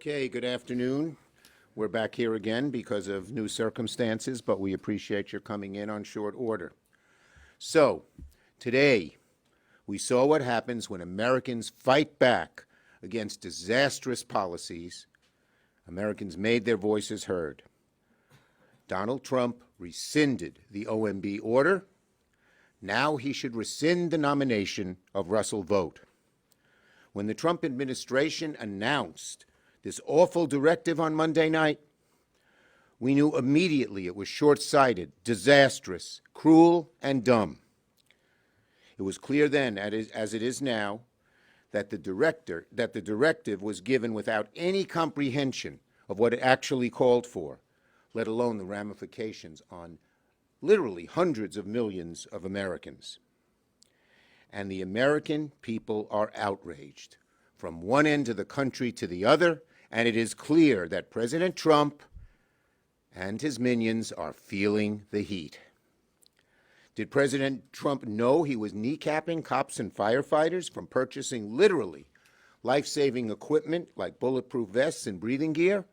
Okay, good afternoon. We're back here again because of new circumstances, but we appreciate your coming in on short order. So, today, we saw what happens when Americans fight back against disastrous policies. Americans made their voices heard. Donald Trump rescinded the OMB order. Now he should rescind the nomination of Russell Vought. When the Trump administration announced this awful directive on Monday night, we knew immediately it was short-sighted, disastrous, cruel, and dumb. It was clear then, as it is now, that the directive was given without any comprehension of what it actually called for, let alone the ramifications on literally hundreds of millions of Americans. And the American people are outraged, from one end of the country to the other, and it is clear that President Trump and his minions are feeling the heat. Did President Trump know he was kneecapping cops and firefighters from purchasing literally life-saving equipment like bulletproof vests and breathing gear?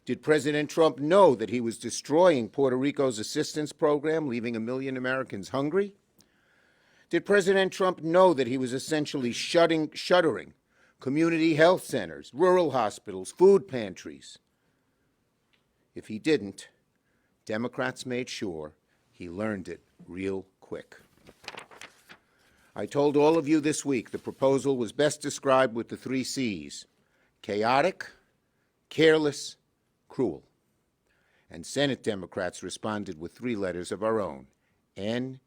Did President Trump know that he was destroying Puerto Rico's assistance program, leaving 1 million Americans hungry? Did President Trump know that he was essentially shuttering community health centers, rural hospitals, food pantries? If he didn't, Democrats made sure he learned it real quick. I told all of you this week the proposal was best described with the 3 C's: chaotic, careless, cruel. And Senate Democrats responded with 3 letters of our own: NFW.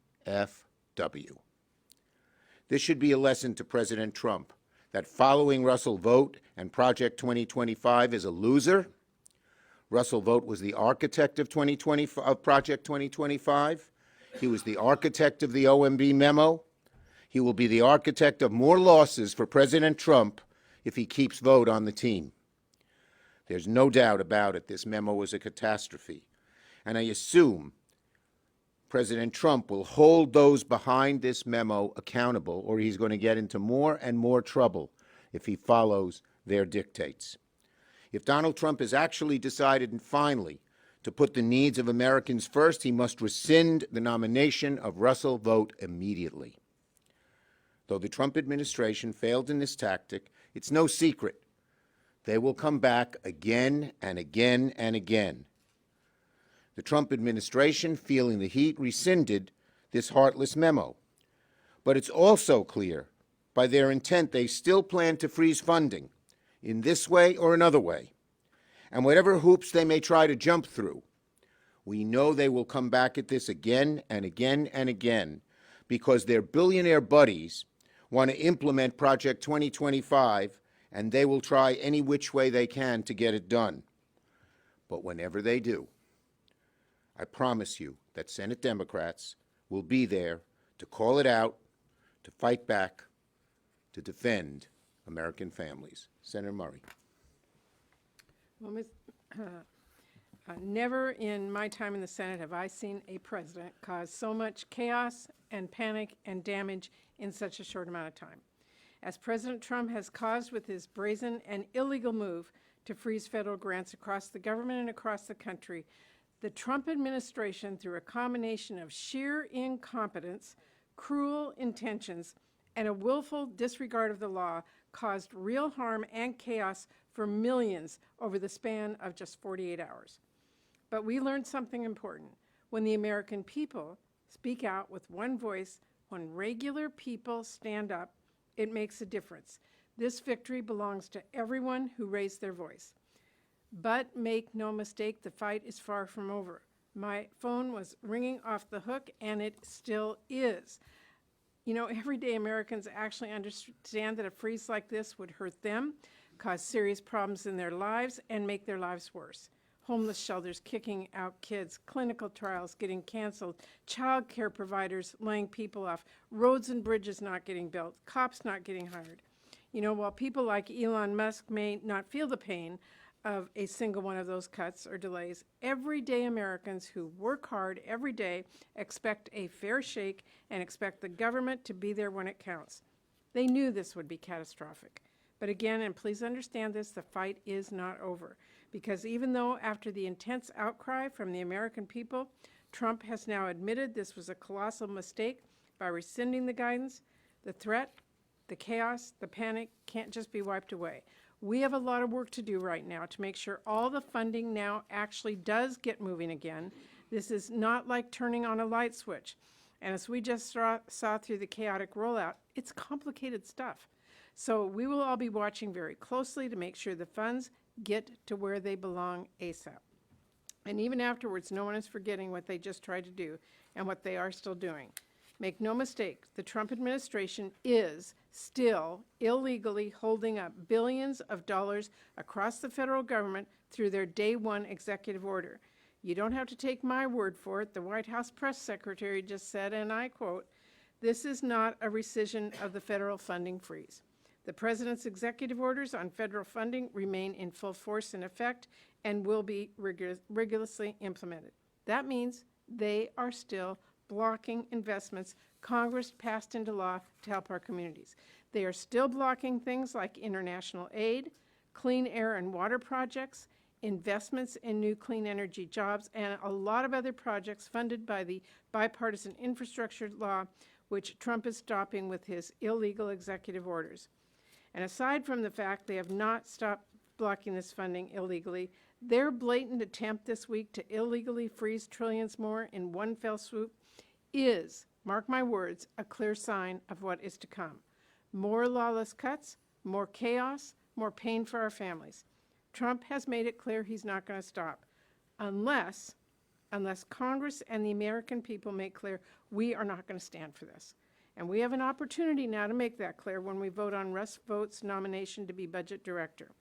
This should be a lesson to President Trump that following Russell Vought and Project 2025 is a loser. Russell Vought was the architect of Project 2025. He was the architect of the OMB memo. He will be the architect of more losses for President Trump if he keeps Vought on the team. There's no doubt about it, this memo was a catastrophe. And I assume President Trump will hold those behind this memo accountable, or he's going to get into more and more trouble if he follows their dictates. If Donald Trump has actually decided, and finally, to put the needs of Americans first, he must rescind the nomination of Russell Vought immediately. Though the Trump administration failed in this tactic, it's no secret they will come back again and again and again. The Trump administration, feeling the heat, rescinded this heartless memo. But it's also clear by their intent they still plan to freeze funding in this way or another way. And whatever hoops they may try to jump through, we know they will come back at this again and again and again because their billionaire buddies want to implement Project 2025, and they will try any which way they can to get it done. But whenever they do, I promise you that Senate Democrats will be there to call it out, to fight back, to defend American families. Senator Murray. Well, never in my time in the Senate have I seen a president cause so much chaos and panic and damage in such a short amount of time, as President Trump has caused with his brazen and illegal move to freeze federal grants across the government and across the country. The Trump administration, through a combination of sheer incompetence, cruel intentions, and a willful disregard of the law, caused real harm and chaos for millions over the span of just 48 hours. But we learned something important. When the American people speak out with one voice, when regular people stand up, it makes a difference. This victory belongs to everyone who raised their voice. But make no mistake, the fight is far from over. My phone was ringing off the hook, and it still is. You know, everyday Americans actually understand that a freeze like this would hurt them, cause serious problems in their lives, and make their lives worse. Homeless shelters kicking out kids, clinical trials getting canceled, child care providers laying people off, roads and bridges not getting built, cops not getting hired. You know, while people like Elon Musk may not feel the pain of a single one of those cuts or delays, everyday Americans who work hard every day expect a fair shake and expect the government to be there when it counts. They knew this would be catastrophic. But again, and please understand this, the fight is not over. Because even though after the intense outcry from the American people, Trump has now admitted this was a colossal mistake by rescinding the guidance, the threat, the chaos, the panic can't just be wiped away. We have a lot of work to do right now to make sure all the funding now actually does get moving again. This is not like turning on a light switch. And as we just saw through the chaotic rollout, it's complicated stuff. So we will all be watching very closely to make sure the funds get to where they belong ASAP. And even afterwards, no one is forgetting what they just tried to do and what they are still doing. Make no mistake, the Trump administration is still illegally holding up billions of dollars across the federal government through their day one executive order. You don't have to take my word for it. The White House press secretary just said, and I quote, "This is not a rescission of the federal funding freeze. The president's executive orders on federal funding remain in full force and effect and will be rigorously implemented." That means they are still blocking investments Congress passed into law to help our communities. They are still blocking things like international aid, clean air and water projects, investments in new clean energy jobs, and a lot of other projects funded by the bipartisan infrastructure law, which Trump is stopping with his illegal executive orders. And aside from the fact they have not stopped blocking this funding illegally, their blatant attempt this week to illegally freeze trillions more in one fell swoop is, mark my words, a clear sign of what is to come. More lawless cuts, more chaos, more pain for our families. Trump has made it clear he's not going to stop unless Congress and the American people make clear we are not going to stand for this. And we have an opportunity now to make that clear when we vote on Russ Vought's nomination to be budget director.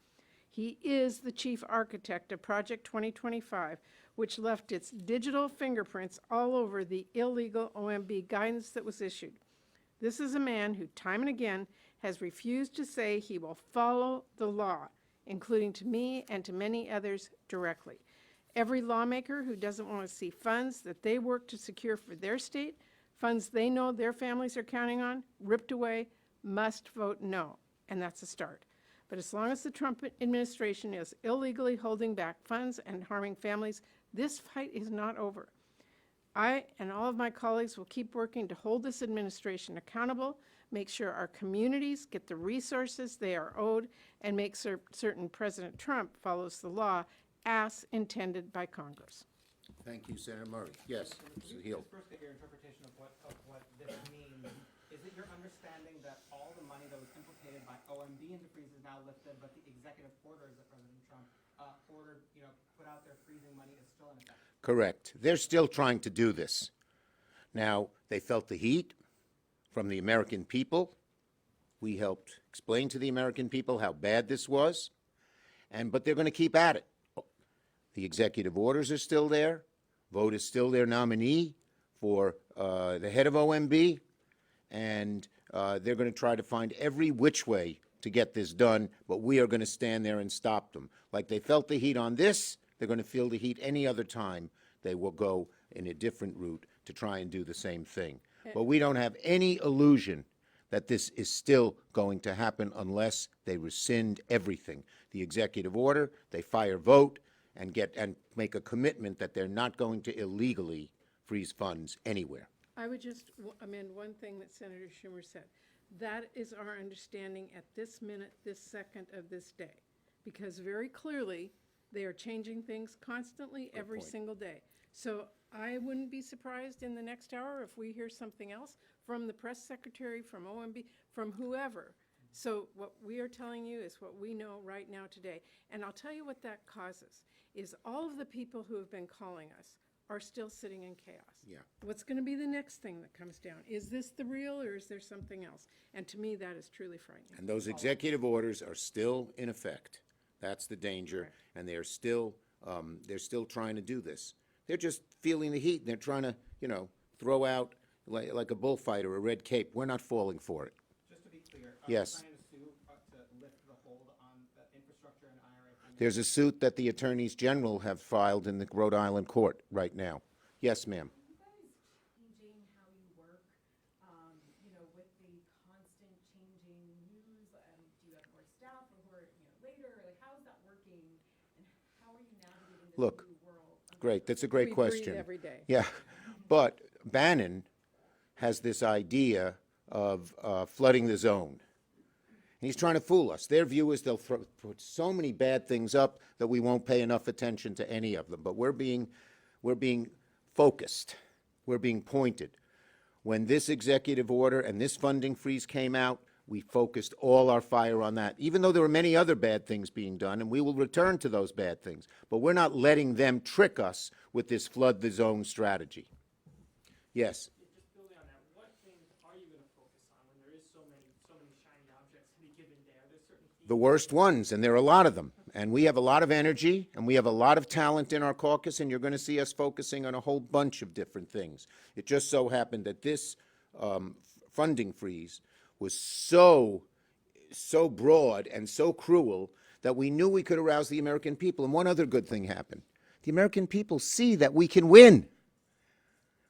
He is the chief architect of Project 2025, which left its digital fingerprints all over the illegal OMB guidance that was issued. This is a man who time and again has refused to say he will follow the law, including to me and to many others directly. Every lawmaker who doesn't want to see funds that they work to secure for their state, funds they know their families are counting on, ripped away, must vote no, and that's a start. But as long as the Trump administration is illegally holding back funds and harming families, this fight is not over. I and all of my colleagues will keep working to hold this administration accountable, make sure our communities get the resources they are owed, and make certain President Trump follows the law as intended by Congress. Thank you, Senator Murray. Yes, Mr. Hill. First, get your interpretation of what this means. Is it your understanding that all the money that was implicated by OMB in the freeze is now lifted, but the executive orders that President Trump ordered, put out there freezing money is still in effect? Correct. They're still trying to do this. Now, they felt the heat from the American people. We helped explain to the American people how bad this was, but they're going to keep at it. The executive orders are still there. Vote is still their nominee for the head of OMB, and they're going to try to find every which way to get this done, but we are going to stand there and stop them. Like they felt the heat on this, they're going to feel the heat any other time. They will go in a different route to try and do the same thing. But we don't have any illusion that this is still going to happen unless they rescind everything. The executive order, they fire vote, and make a commitment that they're not going to illegally freeze funds anywhere. I would just amend one thing that Senator Schumer said. That is our understanding at this minute, this second of this day. Because very clearly, they are changing things constantly every single day. So I wouldn't be surprised in the next hour if we hear something else from the press secretary, from OMB, from whoever. So what we are telling you is what we know right now today. And I'll tell you what that causes, is all of the people who have been calling us are still sitting in chaos. Yeah. What's going to be the next thing that comes down? Is this the real or is there something else? And to me, that is truly frightening. And those executive orders are still in effect. That's the danger, Right. and they're still trying to do this. They're just feeling the heat, and they're trying to, throw out like a bullfighter a red cape. We're not falling for it. Just to be clear, Yes. are you trying to sue to lift the hold on the infrastructure and IRA funding? There's a suit that the attorneys general have filed in the Rhode Island court right now. Yes, ma'am. Are you guys changing how you work, with the constant changing news? Do you have more staff Look, great, that's a great We question. breathe every day. Yeah, but Bannon has this idea of flooding the zone. And he's trying to fool us. Their view is they'll put so many bad things up that we won't pay enough attention to any of them. But we're being focused. We're being pointed. When this executive order and this funding freeze came out, we focused all our fire on that, even though there were many other bad things being done, and we will return to those bad things. But we're not letting them trick us with this flood the zone strategy. Yes? Just building on that, what things are you going to focus on when there is so many shiny objects any given day? Are there certain themes? The worst ones, and there are a lot of them. And we have a lot of energy, and we have a lot of talent in our caucus, and you're going to see us focusing on a whole bunch of different things. It just so happened that this funding freeze was so broad and so cruel that we knew we could arouse the American people. And one other good thing happened. The American people see that we can win.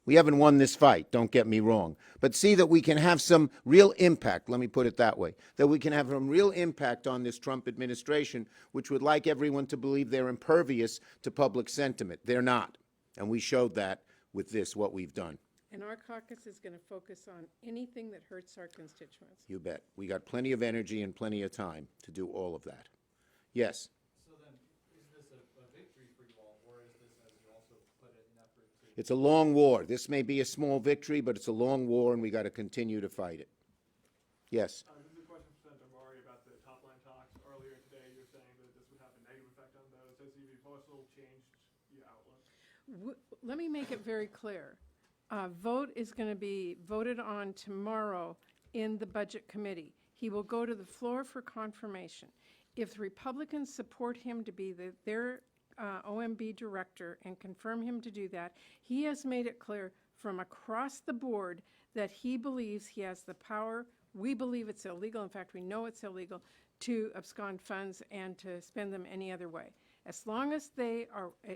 We haven't won this fight, don't get me wrong, but see that we can have some real impact, let me put it that way, that we can have some real impact on this Trump administration, which would like everyone to believe they're impervious to public sentiment. They're not. And we showed that with this, what we've done. And our caucus is going to focus on anything that hurts our constituents. You bet. We got plenty of energy and plenty of time to do all of that. Yes? So then, is this a victory for you all, or is this, as you also put it, an effort to? It's a long war. This may be a small victory, but it's a long war, and we got to continue to fight it. Yes? This is a question for Senator Murray about the top line talks. Earlier today, you're saying that this would have a negative effect on those. Has the proposal changed your outlook? Let me make it very clear. Vote is going to be voted on tomorrow in the Budget Committee. He will go to the floor for confirmation. If the Republicans support him to be their OMB director and confirm him to do that, he has made it clear from across the board that he believes he has the power. We believe it's illegal. In fact, we know it's illegal to abscond funds and to spend them any other way. As long as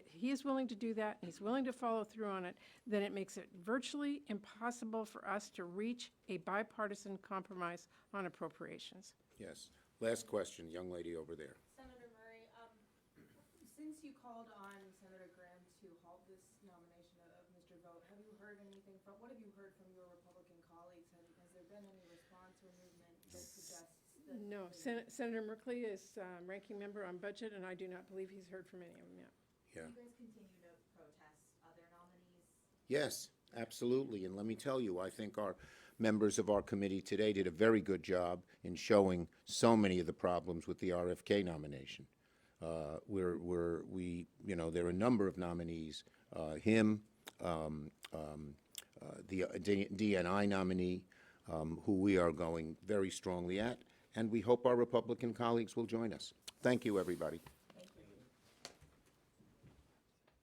he is willing to do that, and he's willing to follow through on it, then it makes it virtually impossible for us to reach a bipartisan compromise on appropriations. Yes. Last question, young lady over there. Senator Murray, since you called on Senator Graham to halt this nomination of Mr. Vogt, have you heard anything what have you heard from your Republican colleagues? Has there been any response or movement that suggests that? No, Senator Merkley is ranking member on budget, and I do not believe he's heard from any of them yet. Yeah. Do you guys continue to protest other nominees? Yes, absolutely. And let me tell you, I think our members of our committee today did a very good job in showing so many of the problems with the RFK nomination. There are a number of nominees, him, the DNI nominee, who we are going very strongly at, and we hope our Republican colleagues will join us. Thank you, everybody.